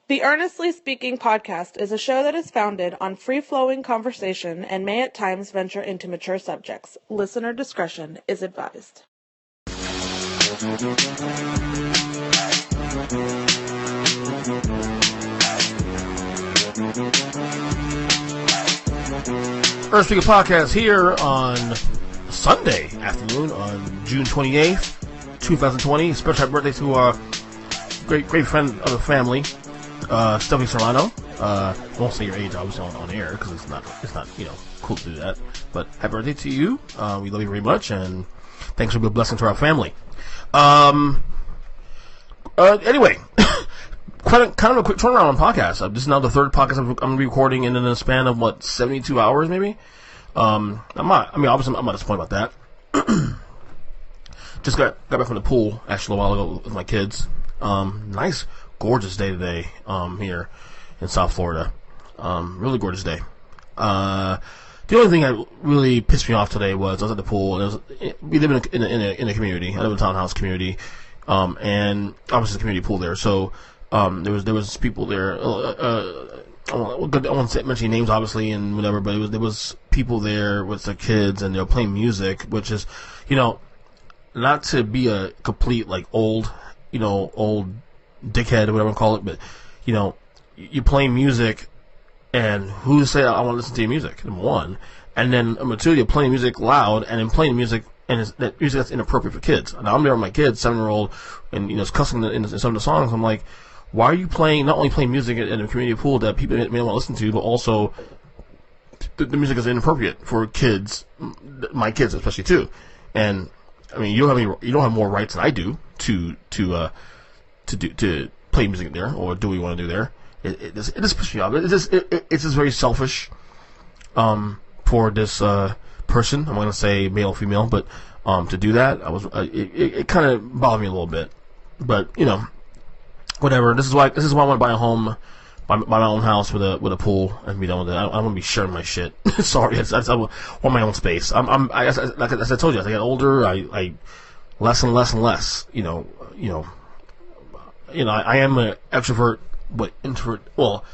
The Earnestly Speaking podcast is a show that is founded on free-flowing conversation and may at times venture into mature subjects. Listener discretion is advised. Earnestly Speaking podcast here on Sunday afternoon on June 28th, 2020. Special happy birthday to our great friend of the family, Stephanie Serrano. Won't say your age obviously on air because it's not cool to do that. But happy birthday to you. We love you very much, and thanks for being a blessing to our family. Anyway, kind of a quick turnaround on podcasts. This is now the third podcast I'm recording in a span of 72 hours maybe. Obviously I'm not disappointed about that. Just got back from the pool actually a while ago with my kids. Nice, gorgeous day today here in South Florida. Really gorgeous day. The only thing that really pissed me off today was I was at the pool, and we live in a community. I live in a townhouse community, and obviously the community pool there. So there was people there. I won't mention names obviously and whatever, but there was people there with their kids, and they were playing music, which is, not to be a complete old dickhead or whatever I call it, but you're playing music, and who say I want to listen to your music? Number one, and then number two, you're playing music loud, and then playing music, and that music that's inappropriate for kids. Now I'm there with my kid, 7-year-old, and it's cussing in some of the songs. I'm like, why are you not only playing music in a community pool that people may want to listen to, but also the music is inappropriate for kids, my kids especially too. And I mean, you don't have more rights than I do to play music there or do what you want to do there. It just pisses me off. It's just very selfish for this person. I'm going to say male or female, but to do that, it kind of bothered me a little bit. But whatever. This is why I want to buy a home, buy my own house with a pool and be done with it. I don't want to be sharing my shit. Sorry, I want my own space. As I told you, as I get older, I less and less and less. I am an extrovert, but introvert. Well,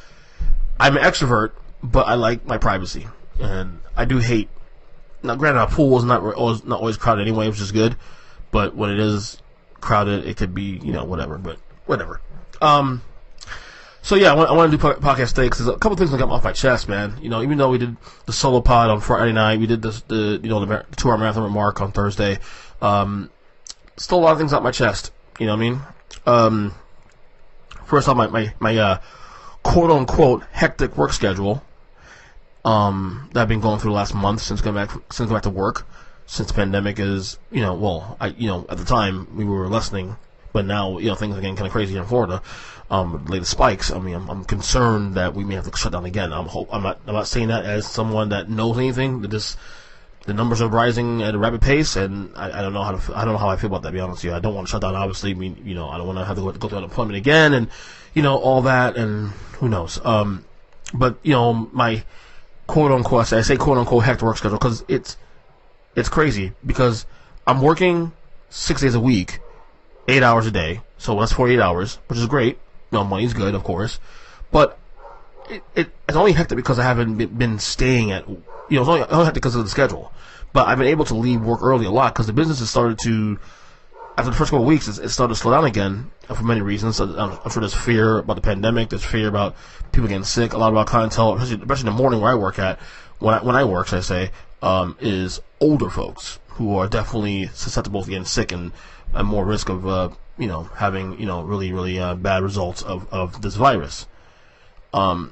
I'm an extrovert, but I like my privacy, and I do hate. Now, granted, our pool is not always crowded anyway, which is good. But when it is crowded, it could be whatever. But whatever. So yeah, I want to do podcast today because there's a couple things that got off my chest, man. Even though we did the solo pod on Friday night, we did the 2-hour marathon remark on Thursday. Still a lot of things out my chest. You know what I mean? First off, my quote unquote hectic work schedule that I've been going through the last month since going back to work. Since the pandemic is at the time we were lessening. But now, things are getting kind of crazy here in Florida. With latest spikes. I mean, I'm concerned that we may have to shut down again. I'm not saying that as someone that knows anything. The numbers are rising at a rapid pace, and I don't know how I feel about that. To be honest with you, I don't want to shut down. Obviously, I don't want to have to go through unemployment again, and all that, and who knows. But my quote unquote, I say quote unquote hectic work schedule because it's crazy because I'm working 6 days a week. 8 hours a day, so that's 48 hours, which is great. Money's good, of course, but it's only hectic because I haven't been staying at. It's only hectic because of the schedule. But I've been able to leave work early a lot because the business has started to. After the first couple of weeks, it started to slow down again for many reasons. I'm sure there's fear about the pandemic. There's fear about people getting sick. A lot about clientele, especially in the morning where I work at. When I work, should I say, is older folks who are definitely susceptible to getting sick and more risk of having really bad results of this virus. But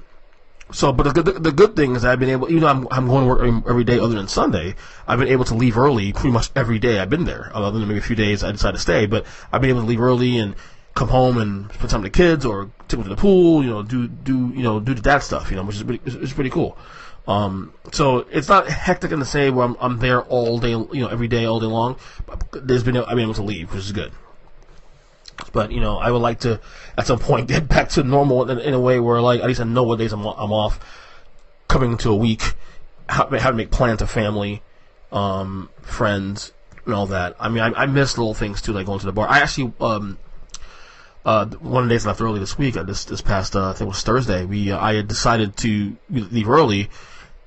the good thing is I've been able, even though I'm going to work every day other than Sunday, I've been able to leave early pretty much every day I've been there. Other than maybe a few days I decided to stay, but I've been able to leave early and come home and spend time with the kids or take them to the pool, do the dad stuff, which is pretty cool. So it's not hectic in the same where I'm there all day, every day, all day long. But I've been able to leave, which is good. But I would like to at some point get back to normal in a way where at least I know what days I'm off. Coming into a week, how to make plans to family, friends, and all that. I mean, I miss little things too, like going to the bar. I actually one of the days I left early this week, this past, I think it was Thursday, I had decided to leave early,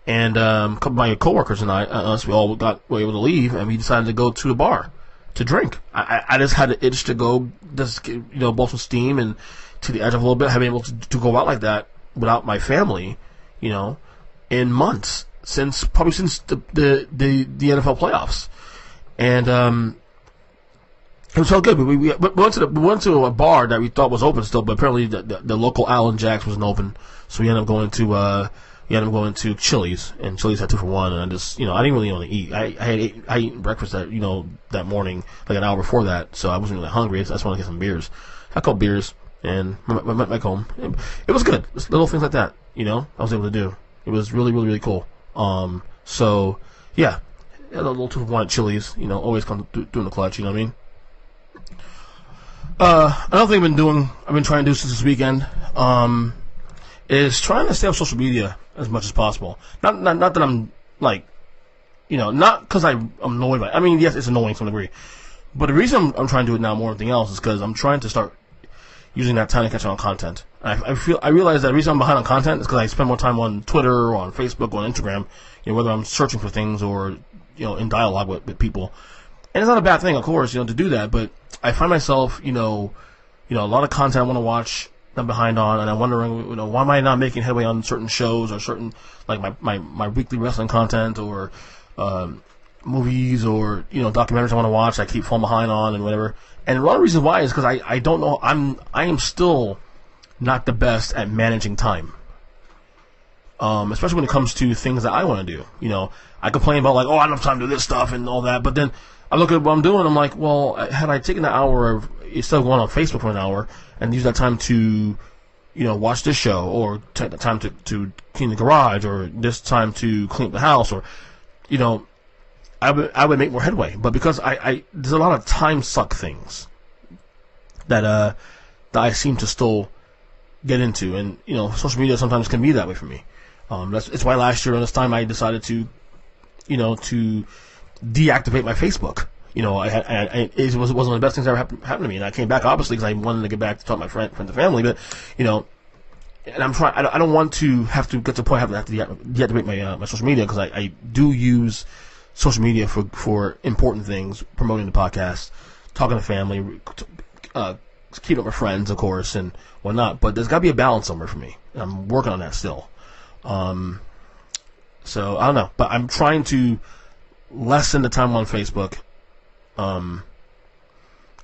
and a couple of my coworkers and us, we all were able to leave, and we decided to go to the bar to drink. I just had an itch to go, just, blow some steam and to the edge of a little bit. I haven't been able to go out like that without my family, in months, probably since the NFL playoffs. And, it was so good. We went to a bar that we thought was open still, but apparently the local Allen Jacks wasn't open, so we ended up going to Chili's, and Chili's had 2 for $1, and I just, I didn't really want to eat. I had eaten breakfast that morning, like an hour before that, so I wasn't really hungry. I just wanted to get some beers. I called beers and went back home. It was good. Just little things like that, I was able to do. It was really, really, really cool. So yeah, a little 2 for $1 at Chili's, always come doing the clutch. You know what I mean? Another thing I've been trying to do since this weekend, is trying to stay off social media as much as possible. Not that I'm like, not because I'm annoyed by it. I mean, yes, it's annoying to some degree, but the reason I'm trying to do it now more than anything else is because I'm trying to start using that time to catch up on content. I realize that the reason I'm behind on content is because I spend more time on Twitter or on Facebook or on Instagram, whether I'm searching for things or, in dialogue with people. And it's not a bad thing, of course, to do that, but I find myself, a lot of content I want to watch, I'm behind on, and I'm wondering, why am I not making headway on certain shows or certain, like my weekly wrestling content or, movies or, documentaries I want to watch, I keep falling behind on and whatever. And a lot of reasons why is because I don't know, I am still not the best at managing time. Especially when it comes to things that I want to do. I complain about like, I don't have time to do this stuff and all that, but then I look at what I'm doing, I'm like, well, had I taken the hour of, instead of going on Facebook for an hour, and use that time to, watch this show, or take the time to clean the garage, or this time to clean up the house, or, I would make more headway. But because there's a lot of time suck things that I seem to still get into, and, social media sometimes can be that way for me. It's why last year around this time I decided to deactivate my Facebook. It was one of the best things that ever happened to me, and I came back obviously because I wanted to get back to talk to my friends and family. But and I'm trying. I don't want to have to get to the point of having to deactivate my social media, because I do use social media for important things, promoting the podcast, talking to family, keeping up with friends, of course, and whatnot. But there's got to be a balance somewhere for me, and I'm working on that still. So I don't know, but I'm trying to lessen the time on Facebook, on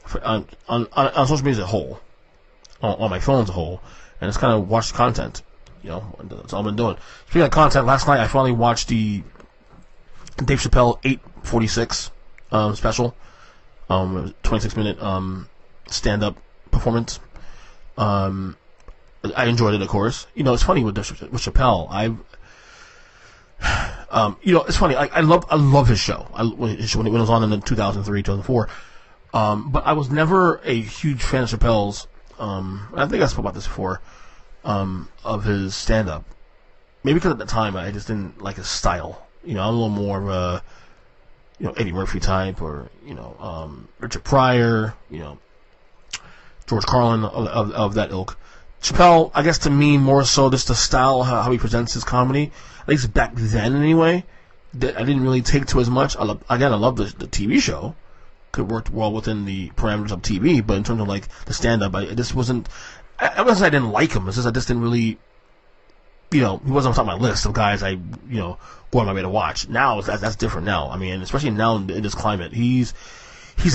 social media as a whole, on my phone as a whole, and just kind of watch the content. That's all I've been doing. Speaking of content, last night I finally watched the Dave Chappelle 846 special, 26-minute stand-up performance. I enjoyed it, of course. It's funny with Chappelle. It's funny. I love his show. When it was on in 2003, 2004. But I was never a huge fan of Chappelle's. I think I spoke about this before. Of his stand-up. Maybe because at the time I just didn't like his style. I'm a little more of a, Eddie Murphy type, or Richard Pryor, George Carlin of that ilk. Chappelle, I guess to me, more so just the style, how he presents his comedy, at least back then anyway, that I didn't really take to as much. I love the TV show. Could work well within the parameters of TV, but in terms of like the stand-up, I wasn't say I didn't like him, it's just I just didn't really, he wasn't on top of my list of guys I, go on my way to watch. Now, that's different now. I mean, especially now in this climate, he's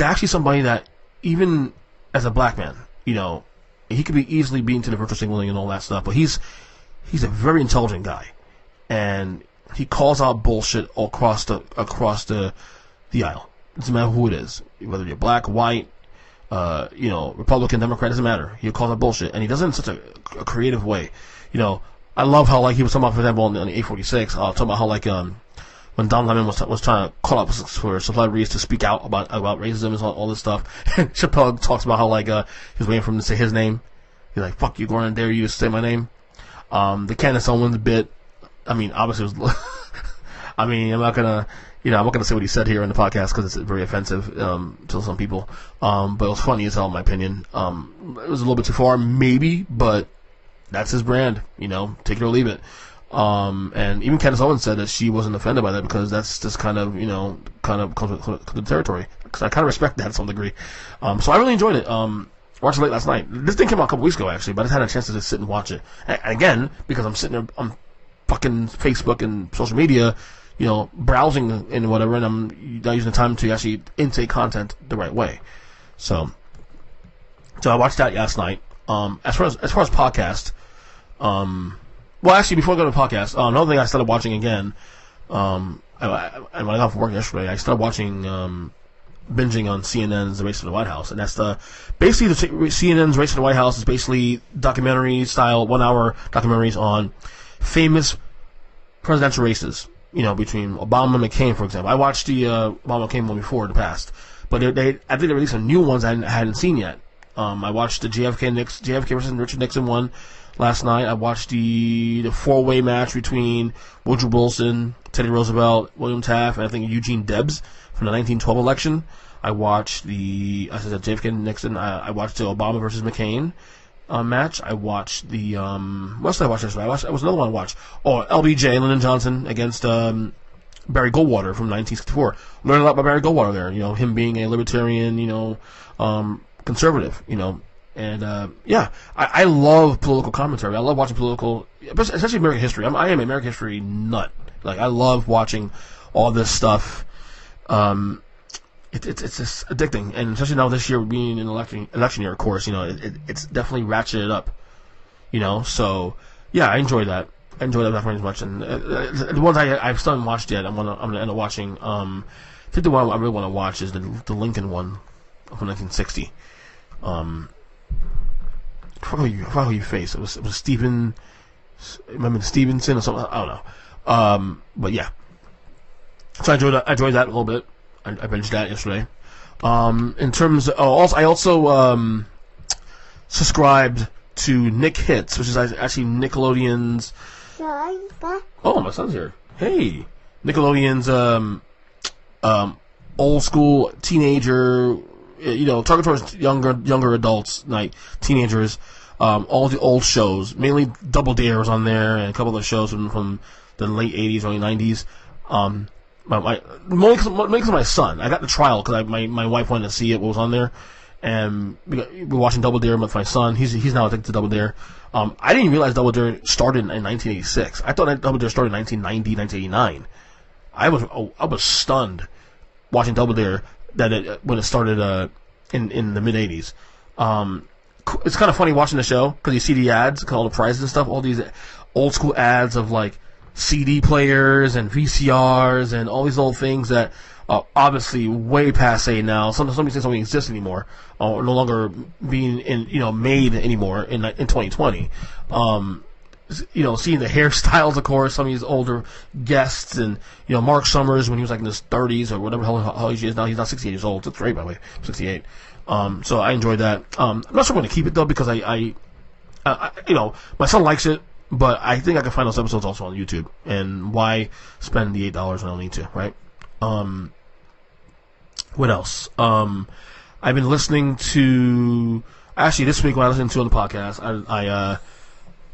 actually somebody that, even as a black man, he could be easily beaten to the virtual signaling and all that stuff, but he's a very intelligent guy, and he calls out bullshit all across the aisle. It doesn't matter who it is, whether you're black, white, Republican, Democrat, doesn't matter. He calls out bullshit, and he does it in such a creative way. I love how, like, he was talking about, for example, on the 846, talking about how, like, when Don Lemon was trying to call up for celebrities to speak out about racism and all this stuff, and Chappelle talks about how, like, he was waiting for him to say his name. He's like, fuck you, Gordon, dare you to say my name. The Candace Owens bit, I mean, obviously it was, I mean, I'm not gonna, I'm not going to say what he said here in the podcast because it's very offensive to some people. But it was funny as hell, in my opinion. It was a little bit too far, maybe, but that's his brand. Take it or leave it. And even Candace Owens said that she wasn't offended by that because that's just kind of comes with the territory. Because I kind of respect that to some degree. So I really enjoyed it. Watched it late last night. This thing came out a couple weeks ago, actually, but I just had a chance to just sit and watch it. And again, because I'm sitting there, I'm fucking Facebook and social media, browsing and whatever, and I'm not using the time to actually intake content the right way. So I watched that last night. As far as podcast, well, actually, before I go to podcast, another thing I started watching again, and when I got off work yesterday, I started watching, binging on CNN's The Race to the White House, and that's basically CNN's Race to the White House is basically documentary style, 1 hour documentaries on famous presidential races, between Obama and McCain, for example. I watched the Obama McCain one before in the past, but I think they released some new ones I hadn't seen yet. I watched the JFK versus Richard Nixon one last night. I watched the four-way match between Woodrow Wilson, Teddy Roosevelt, William Taft, and I think Eugene Debs from the 1912 election. I watched JFK and Nixon. I watched the Obama versus McCain match. I watched the what else did I watch yesterday? There was another one I watched. Oh, LBJ, Lyndon Johnson against Barry Goldwater from 1964. Learned a lot about Barry Goldwater there. Him being a libertarian, conservative. And I love political commentary. I love watching political, especially American history. I am an American history nut. Like, I love watching all this stuff. It's just addicting, and especially now this year being an election year, of course, it's definitely ratcheted up, So yeah, I enjoy that. I enjoy that very much, and the ones I still haven't watched yet, I'm gonna end up watching. I think the one I really want to watch is the Lincoln one from 1960. I forgot who you faced. It was Stephen. Remember Stevenson or something? I don't know. But yeah. So I enjoyed that a little bit. I binged that yesterday. In terms of, I also subscribed to Nick Hits, which is actually Nickelodeon's. Oh, my son's here. Hey, Nickelodeon's old school teenager. Target towards younger adults, like teenagers. All the old shows, mainly Double Dare was on there, and a couple of shows from the late '80s, early '90s. Mainly because of my son. I got the trial because my wife wanted to see what was on there, and we're watching Double Dare with my son. He's now addicted to Double Dare. I didn't realize Double Dare started in 1986. I thought Double Dare started in 1990, 1989. I was stunned watching Double Dare when it started in the mid '80s. It's kind of funny watching the show because you see the ads, all the prizes and stuff, all these old school ads of like CD players and VCRs and all these old things that are obviously way passe now. Somebody says something exists anymore, or no longer being made anymore in 2020. Seeing the hairstyles, of course, some of these older guests, and Mark Summers when he was like in his 30s or whatever how he is now. He's not 68 years old. That's great, by the way, 68. So I enjoyed that. I'm not sure I'm going to keep it though because I my son likes it. But I think I can find those episodes also on YouTube. And why spend the $8 when I don't need to, right? What else? I've been listening to... Actually, this week when I listened to on the podcast,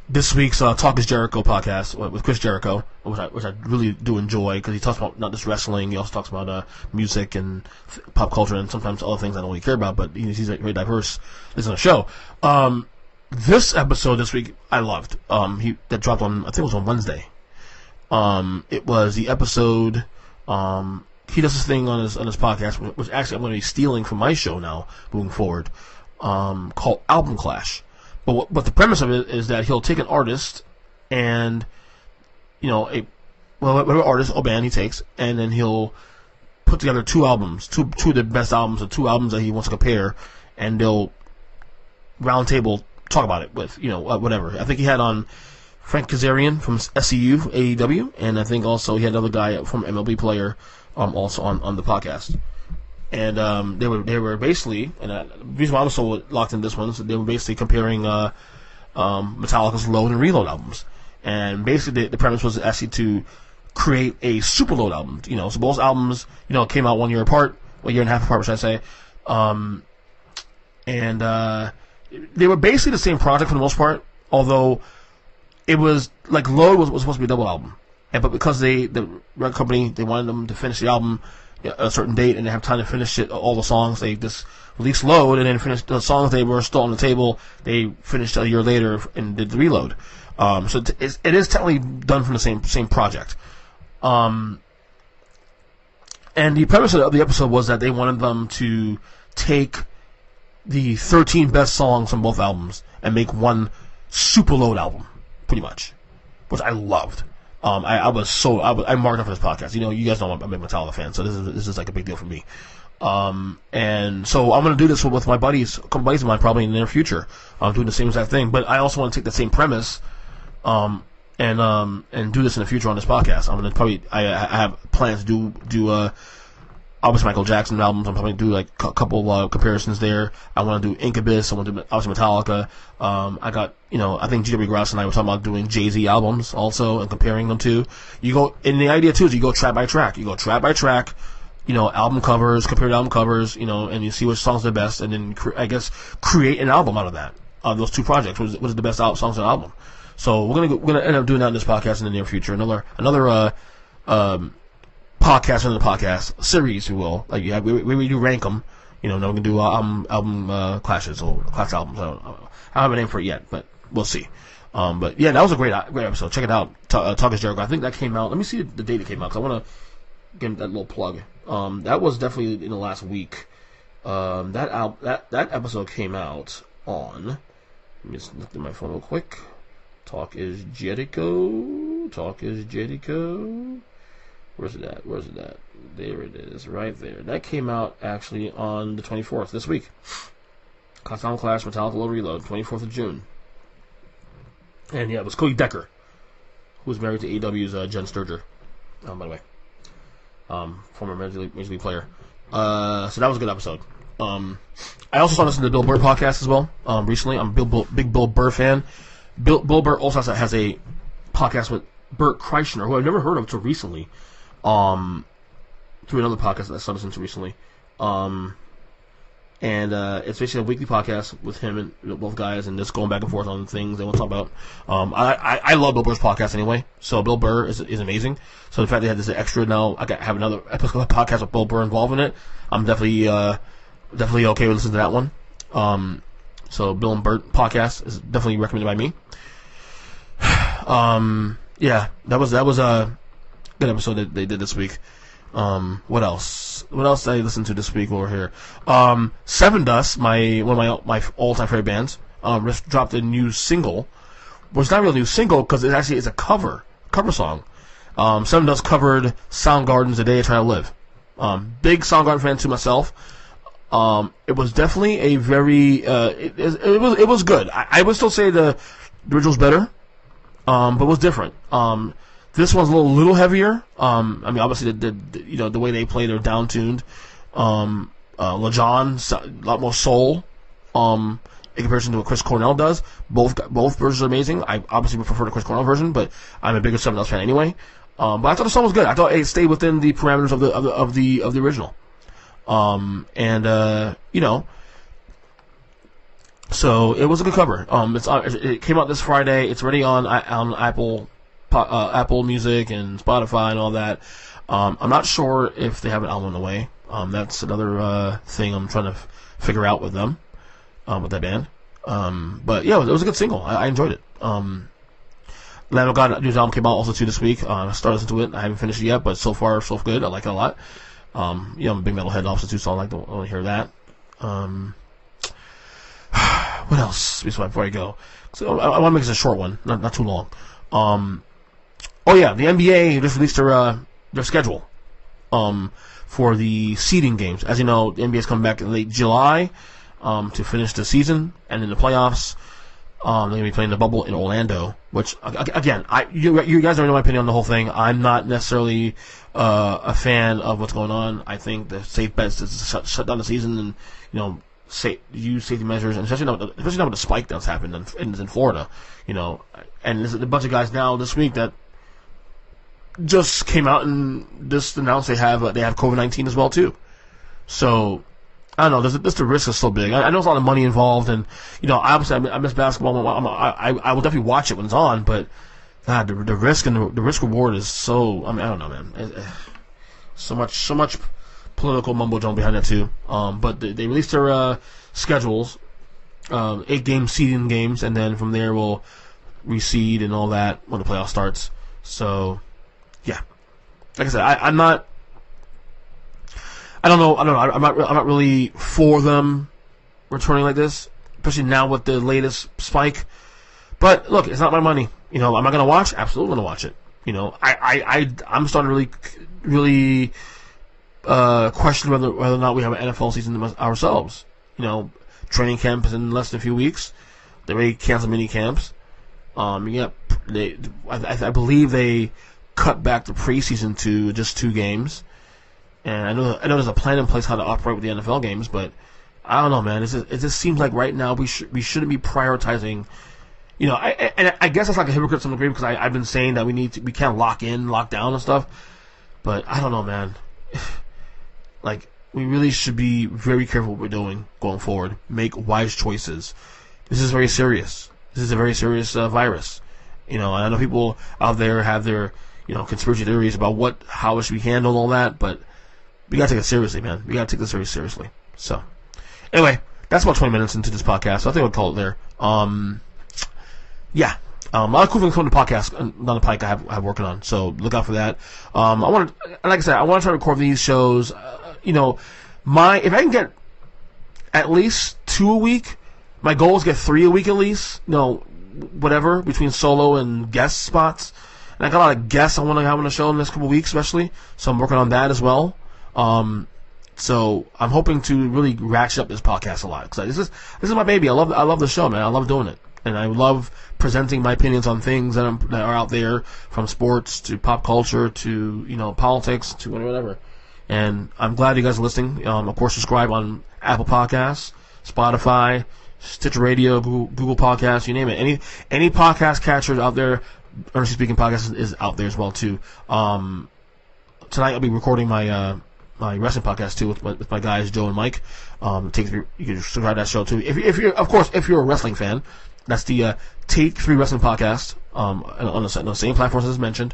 this week's Talk is Jericho podcast with Chris Jericho, which I really do enjoy because he talks about not just wrestling, he also talks about music and pop culture and sometimes other things I don't really care about, but he's very diverse. Listen to the show. This episode this week I loved. That dropped on, I think it was on Wednesday. It was the episode. He does this thing on his podcast, which actually I'm going to be stealing from my show now moving forward. Called Album Clash. But the premise of it is that he'll take an artist and whatever artist or band he takes, and then he'll put together two albums, two of the best albums, or two albums that he wants to compare, and they'll round table talk about it with, whatever. I think he had on Frank Kazarian from SCU, AEW, and I think also he had another guy from MLB player also on the podcast. And they were basically, and the reason why I was so locked in this one is they were basically comparing Metallica's Load and Reload albums. And basically the premise was actually to create a superload album. So both albums, came out 1 year apart, a year and a half apart, should I say. And they were basically the same project for the most part, although it was like Load was supposed to be a double album. But because the record company, they wanted them to finish the album at a certain date and they have time to finish it, all the songs, they just released Load and then finished the songs they were still on the table. They finished a year later and did the Reload. So it is technically done from the same project. And the premise of the episode was that they wanted them to take the 13 best songs from both albums and make one superload album, pretty much, which I loved. I marked up for this podcast. You guys know I'm a big Metallica fan, so this is like a big deal for me. And so I'm going to do this with my buddies, a couple buddies of mine, probably in the near future. I'm doing the same exact thing, but I also want to take the same premise, and do this in the future on this podcast. I'm going to I have plans to do obviously Michael Jackson albums. I'm probably do like a couple comparisons there. I want to do Incubus. I want to do obviously Metallica. I got I think G.W. Grouse and I were talking about doing Jay-Z albums also and comparing them to. And the idea too is you go track by track. Album covers, compared album covers, and you see which songs are the best, and then create an album out of that. Those two projects was the best songs on the album. So we're gonna end up doing that in this podcast in the near future. Another podcast in the podcast series, if you will. Like we do rank them. Then we can do album clashes or class albums. I don't have a name for it yet, but we'll see. But yeah, that was a great episode. Check it out. Talk is Jericho. I think that came out. Let me see the date it came out because I want to give that little plug. That was definitely in the last week. That episode came out on. Let me just look at my phone real quick. Talk is Jericho. Where's it at? There it is, right there. That came out actually on the 24th this week. Sound Clash, Metallica Low Reload, 24th of June. And yeah, it was Cody Decker, who was married to AEW's Jen Sturger, by the way. Former Major League player. So that was a good episode. I also listened to the Bill Burr podcast as well, recently. I'm a big Bill Burr fan. Bill Burr also has a podcast with Bert Kreischer, who I've never heard of until recently, through another podcast that I listened to recently. And it's basically a weekly podcast with him and both guys, and just going back and forth on things they want to talk about. I love Bill Burr's podcast anyway, so Bill Burr is amazing. So the fact they had this extra now, have another episode of podcast with Bill Burr involved in it, I'm definitely okay with listening to that one. So Bill and Bert podcast is definitely recommended by me. Yeah, that was a good episode that they did this week. What else? What else did I listen to this week over here? Seven Dust, one of my all-time favorite bands, dropped a new single. Well, it's not really a new single because it actually is a cover song. Seven Dust covered Soundgarden's "The Day I Try to Live." Big Soundgarden fan to myself. It was definitely a very it was good. I would still say the original's better, but it was different. This one's a little heavier. Obviously the way they play, they're down tuned. LaJohn, a lot more soul. In comparison to what Chris Cornell does. Both versions are amazing. I obviously prefer the Chris Cornell version, but I'm a bigger Seven Dust fan anyway. But I thought the song was good. I thought it stayed within the parameters of the original. So it was a good cover. It came out this Friday. It's already on Apple Music and Spotify and all that. I'm not sure if they have an album on the way. That's another thing I'm trying to figure out with them, with that band. But yeah, it was a good single. I enjoyed it. Lamb of God news album came out also too this week. I started listening to it. I haven't finished it yet, but so far so good. I like it a lot. I'm a big metalhead also too, so I like to hear that. What else? Before I go, so I want to make this a short one, not too long. The NBA just released their schedule for the seeding games. As you know, the NBA's coming back in late July to finish the season, and in the playoffs, they're going to be playing the bubble in Orlando. Which again, you guys already know my opinion on the whole thing. I'm not necessarily a fan of what's going on. I think the safe bet is to shut down the season and use safety measures, and especially now with the spike that's happened in Florida. And there's a bunch of guys now this week that just came out and just announced they have COVID-19 as well too. So I don't know. The risk is so big. I know there's a lot of money involved, and obviously I miss basketball. I will definitely watch it when it's on, but God, the risk and the risk reward is so. I don't know, man. So much political mumbo jumbo behind that too. But they released their schedules, 8-game seeding games, and then from there we'll reseed and all that when the playoff starts. So, yeah, like I said, I'm not. I don't know. I'm not really for them returning like this, especially now with the latest spike. But look, it's not my money. Am I gonna watch? Absolutely gonna watch it. I'm starting to really question whether or not we have an NFL season ourselves. Training camp is in less than a few weeks. They already canceled mini camps. I believe they cut back the preseason to just 2 games. And I know there's a plan in place how to operate with the NFL games, but I don't know, man. It just seems like right now we shouldn't be prioritizing. I guess that's like a hypocrite to some degree because I've been saying that we can't lock down and stuff, but I don't know, man. Like, we really should be very careful what we're doing going forward. Make wise choices. This is very serious. This is a very serious virus. I know people out there have their conspiracy theories about how it should be handled and all that, but we gotta take it seriously, man. We gotta take this very seriously. So, anyway, that's about 20 minutes into this podcast, so I think we'll call it there. Yeah. A lot of cool things coming to the podcast down the pike I have working on, so look out for that. I want to, like I said, I want to try to record these shows. If I can get at least 2 a week, my goal is to get 3 a week at least. Whatever between solo and guest spots. And I got a lot of guests I want to have on the show in the next couple of weeks, especially. So I'm working on that as well. So I'm hoping to really ratchet up this podcast a lot because this is my baby. I love the show, man. I love doing it, and I love presenting my opinions on things that are out there, from sports to pop culture to politics to whatever. And I'm glad you guys are listening. Of course, subscribe on Apple Podcasts, Spotify, Stitcher Radio, Google Podcasts, you name it. Any podcast catcher out there, Earnestly Speaking Podcast is out there as well too. Tonight I'll be recording my my wrestling podcast too with my guys Joe and Mike. You can subscribe to that show too. If you're a wrestling fan, that's the Take 3 Wrestling Podcast on the same platforms as mentioned.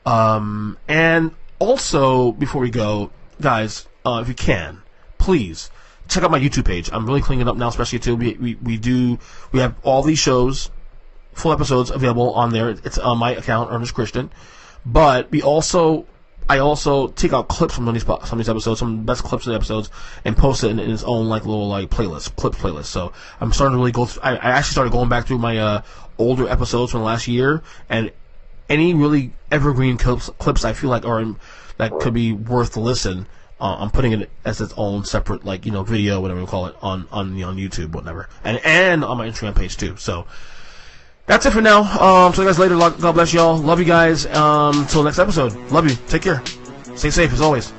And also, before we go, guys, if you can, please check out my YouTube page. I'm really cleaning it up now, especially too. We have all these shows, full episodes available on there. It's on my account, Ernest Christian. But I also take out clips from some of these episodes, some of the best clips of the episodes, and post it in its own little playlist, clip playlist. So I'm starting to really go through. I actually started going back through my older episodes from last year, and any really evergreen clips I feel like that could be worth the listen. I'm putting it as its own separate video, whatever you call it, on YouTube, whatever, and on my Instagram page too. So that's it for now. See you guys later. God bless y'all. Love you guys. Until next episode. Love you. Take care. Stay safe as always.